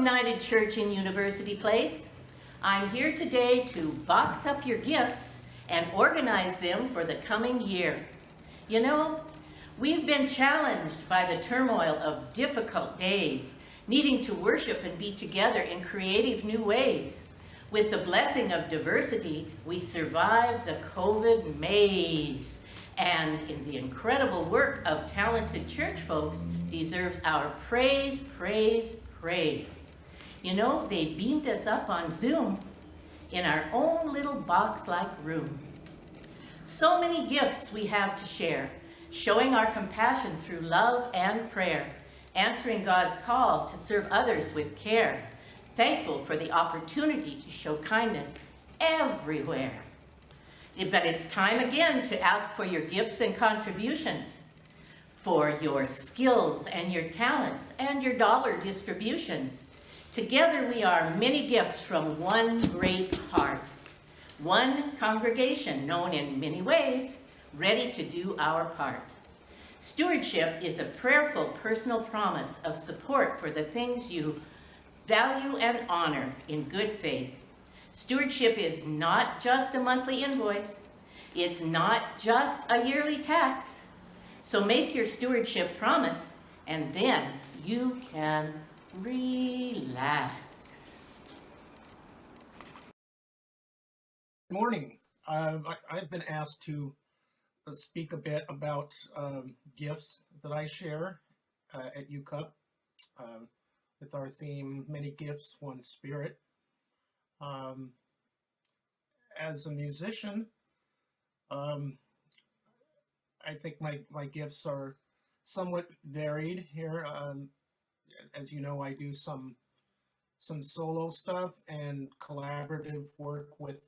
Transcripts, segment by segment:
United Church in University Place. I'm here today to box up your gifts and organize them for the coming year. You know, we've been challenged by the turmoil of difficult days, needing to worship and be together in creative new ways. With the blessing of diversity, we survived the COVID maze, and in the incredible work of talented church folks deserves our praise, praise, praise. You know, they beamed us up on Zoom in our own little box-like room. So many gifts we have to share, showing our compassion through love and prayer, answering God's call to serve others with care, thankful for the opportunity to show kindness everywhere. But it's time again to ask for your gifts and contributions, for your skills and your talents and your dollar distributions. Together we are many gifts from one great heart, one congregation known in many ways, ready to do our part. Stewardship is a prayerful personal promise of support for the things you value and honor in good faith. Stewardship is not just a monthly invoice. It's not just a yearly tax. So make your stewardship promise, and then you can relax. Good morning. I've been asked to speak a bit about gifts that I share at UCUP with our theme, Many Gifts, One Spirit. As a musician, I think my gifts are somewhat varied here. As you know, I do some solo stuff and collaborative work with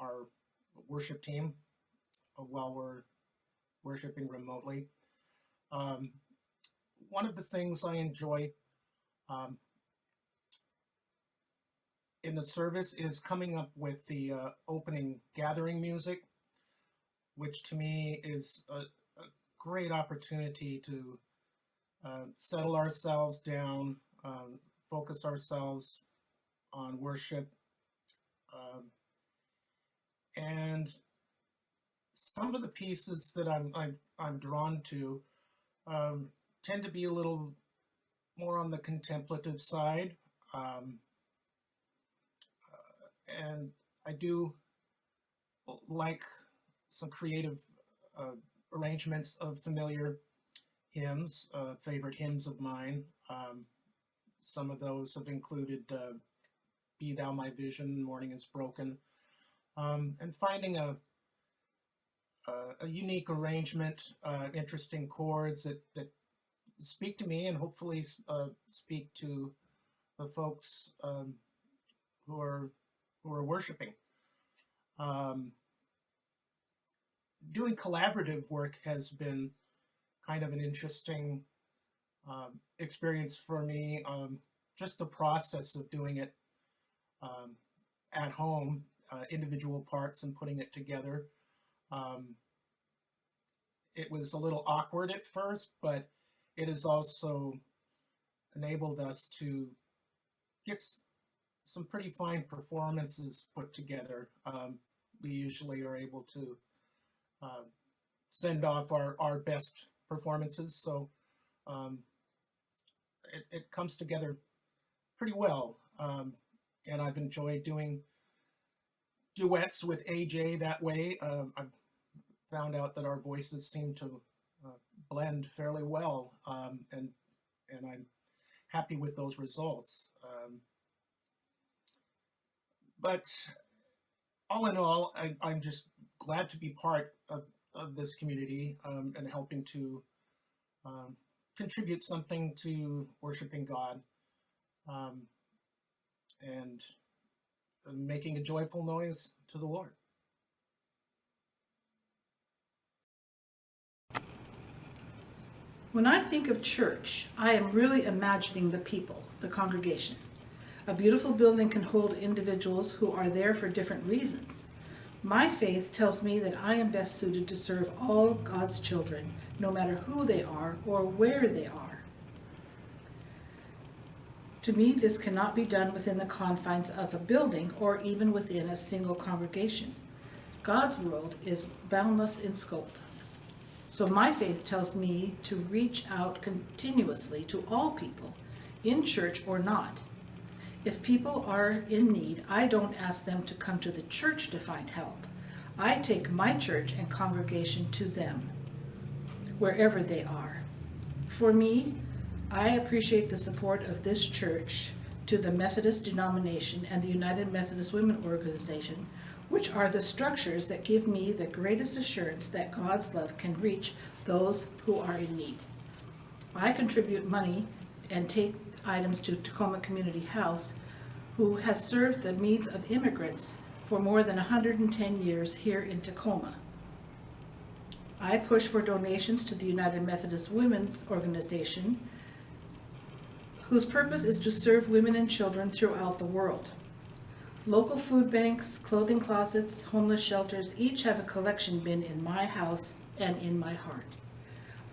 our worship team while we're worshiping remotely. One of the things I enjoy in the service is coming up with the opening gathering music, which to me is a great opportunity to settle ourselves down, focus ourselves on worship, and some of the pieces that I'm drawn to tend to be a little more on the contemplative side, and I do like some creative arrangements of familiar hymns, favorite hymns of mine. Some of those have included Be Thou My Vision, Morning is Broken, and finding a unique arrangement, interesting chords that speak to me and hopefully speak to the folks who are worshiping. Doing collaborative work has been kind of an interesting experience for me. Just the process of doing it at home, individual parts and putting it together. It was a little awkward at first, but it has also enabled us to get some pretty fine performances put together. We usually are able to send off our best performances, so it comes together pretty well. And I've enjoyed doing duets with AJ that way. I've found out that our voices seem to blend fairly well, and I'm happy with those results. But all in all, I'm just glad to be part of this community and helping to contribute something to worshiping God and making a joyful noise to the Lord. When I think of church, I am really imagining the people, the congregation. A beautiful building can hold individuals who are there for different reasons. My faith tells me that I am best suited to serve all God's children, no matter who they are or where they are. To me, this cannot be done within the confines of a building or even within a single congregation. God's world is boundless in scope. So my faith tells me to reach out continuously to all people, in church or not. If people are in need, I don't ask them to come to the church to find help. I take my church and congregation to them, wherever they are. For me, I appreciate the support of this church to the Methodist denomination and the United Methodist Women Organization, which are the structures that give me the greatest assurance that God's love can reach those who are in need. I contribute money and take items to Tacoma Community House, who has served the needs of immigrants for more than 110 years here in Tacoma. I push for donations to the United Methodist Women's Organization, whose purpose is to serve women and children throughout the world. Local food banks, clothing closets, homeless shelters each have a collection bin in my house and in my heart.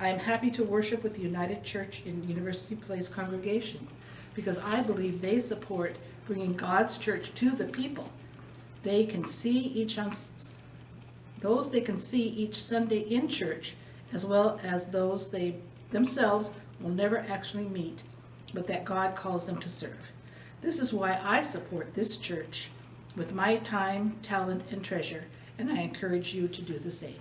I am happy to worship with the United Church in University Place congregation because I believe they support bringing God's church to the people. They can see those they can see each Sunday in church, as well as those they themselves will never actually meet, but that God calls them to serve. This is why I support this church with my time, talent, and treasure, and I encourage you to do the same.